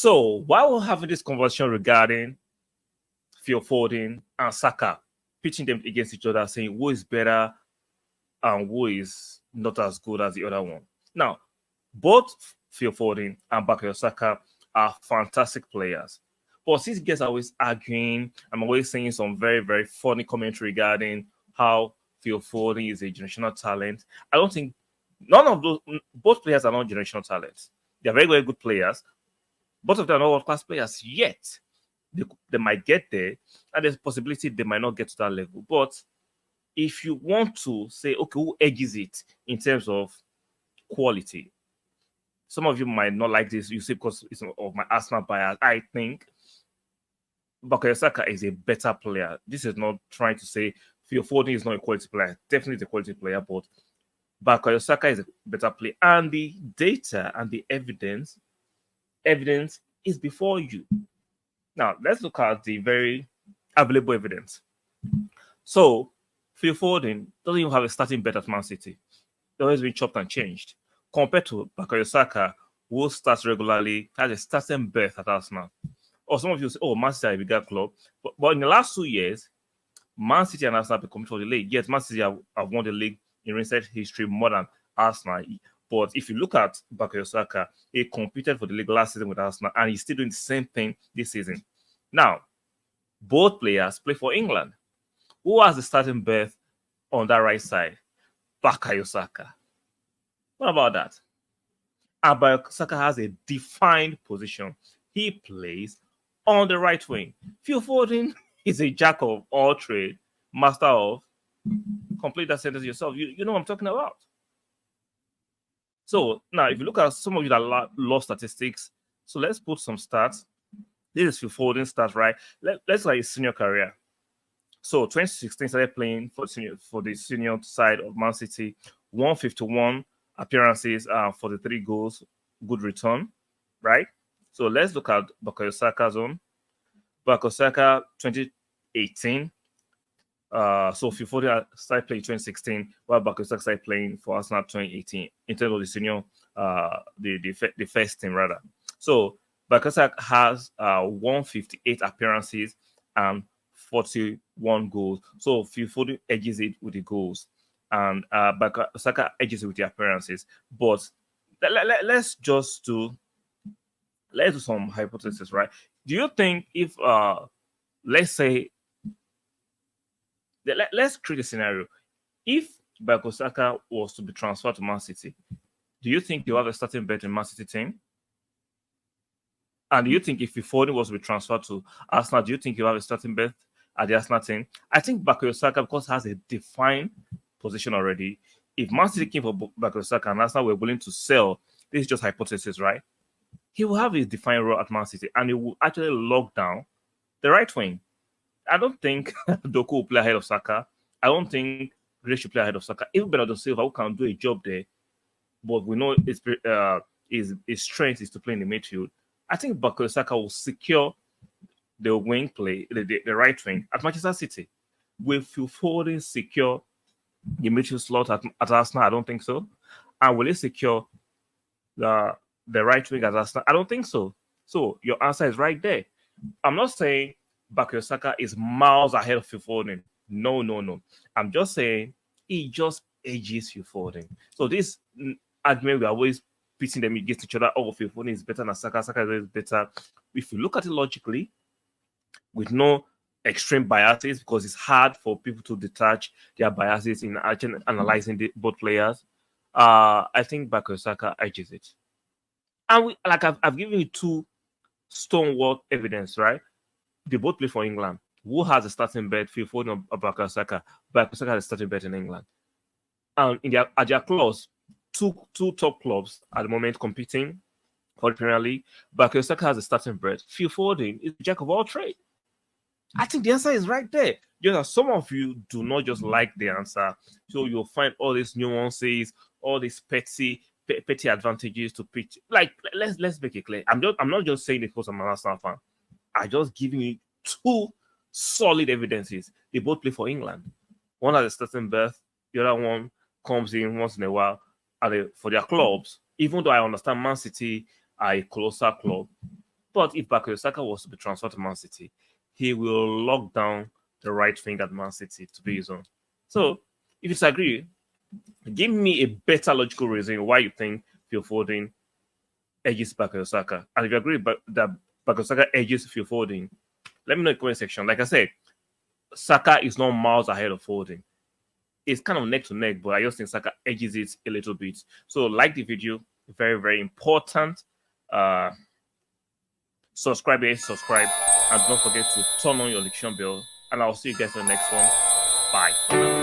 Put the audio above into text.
So while we're having this conversation regarding Phil Foden and Saka, pitching them against each other, saying who is better and who is not as good as the other one. Now, both Phil Foden and Bukayo Saka are fantastic players. But since guys are always arguing, I'm always saying some very, very funny commentary regarding how Phil Foden is a generational talent. I don't think none of those, both players are not generational talents. They're very, very good players. Both of them are not world-class players yet. They might get there, and there's a possibility they might not get to that level. But if you want to say, okay, who edges it in terms of quality, some of you might not like this. You say because it's of my Arsenal bias. I think Bukayo Saka is a better player. This is not trying to say Phil Foden is not a quality player. Definitely a quality player, but Bukayo Saka is a better player. And the data and the evidence is before you. Now, let's look at the very available evidence. So, Phil Foden doesn't even have a starting bet at Man City. They've always been chopped and changed. Compared to Bukayo Saka, who starts regularly, has a starting berth at Arsenal. Or some of you say, oh, Man City are a bigger club. But in the last 2 years, Man City and Arsenal have been competing for the league. Yes, Man City have won the league in recent history more than Arsenal. But if you look at Bukayo Saka, he competed for the league last season with Arsenal, and he's still doing the same thing this season. Now, both players play for England. Who has the starting berth on that right side? Bukayo Saka. What about that? And Bukayo Saka has a defined position. He plays on the right wing. Phil Foden is a jack of all trades, master of. Complete that sentence yourself. You know what I'm talking about. So now, if you look at some of you that lost statistics, so let's put some stats. This is Phil Foden's stats, right? Let's like his senior career. So 2016 started playing for the senior side of Man City. 151 appearances, 43 goals, good return, right? So let's look at Bukayo Saka's own. Bukayo Saka 2018. So Phil Foden started playing 2016, while Bukayo Saka started playing for Arsenal 2018 in terms of the senior, the first team rather. So Bukayo Saka has 158 appearances and 41 goals. So Phil Foden edges it with the goals, and Bukayo Saka edges it with the appearances. But let's do some hypothesis, right? Do you think if let's say let's create a scenario. If Bukayo Saka was to be transferred to Man City, do you think you have a starting bet in Man City team? And do you think if Foden was to be transferred to Arsenal, do you think you have a starting bet at the Arsenal team? I think Bukayo Saka, because has a defined position already. If Man City came for Bukayo Saka and Arsenal were willing to sell, this is just hypothesis, right? He will have a defined role at Man City, and he will actually lock down the right wing. I don't think Doku will play ahead of Saka. I don't think Gray should play ahead of Saka. Even Bernardo Silva, who can do a job there, but we know his strength is to play in the midfield. I think Bukayo Saka will secure the wing play, the right wing at Manchester City. Will Phil Foden secure the midfield slot at Arsenal? I don't think so. And will he secure the right wing at Arsenal? I don't think so. So your answer is right there. I'm not saying Bukayo Saka is miles ahead of Phil Foden. No. I'm just saying he just edges Phil Foden. So this argument, we are always pitting them against each other. Oh, Phil Foden is better than Saka. Saka is better. If you look at it logically, with no extreme biases, because it's hard for people to detach their biases in actually analyzing both players, I think Bukayo Saka edges it. And I've given you two stonework evidence, right? They both play for England. Who has a starting bet? Phil Foden or Bukayo Saka? Bukayo Saka has a starting bet in England. And at their clubs, two top clubs at the moment competing for the Premier League. Bukayo Saka has a starting bet. Phil Foden is the jack of all trades. I think the answer is right there. Just as some of you do not just like the answer, so you'll find all these nuances, all these petty advantages to pitch. Like, let's make it clear. I'm not just saying it because I'm an Arsenal fan. I just giving you two solid evidences. They both play for England. One has a starting berth, the other one comes in once in a while for their clubs. Even though I understand Man City are a closer club, But if Bukayo Saka was to be transferred to Man City, he will lock down the right wing at Man City to be his own. So if you disagree, give me a better logical reason why you think Phil Foden edges Bukayo Saka. And if you agree that Bukayo Saka edges Phil Foden, let me know in the comment section. Like I said, Saka is not miles ahead of Foden. It's kind of neck to neck, but I just think Saka edges it a little bit. So like the video, very, very important. Subscribe, and don't forget to turn on your notification bell. And I'll see you guys in the next one. Bye.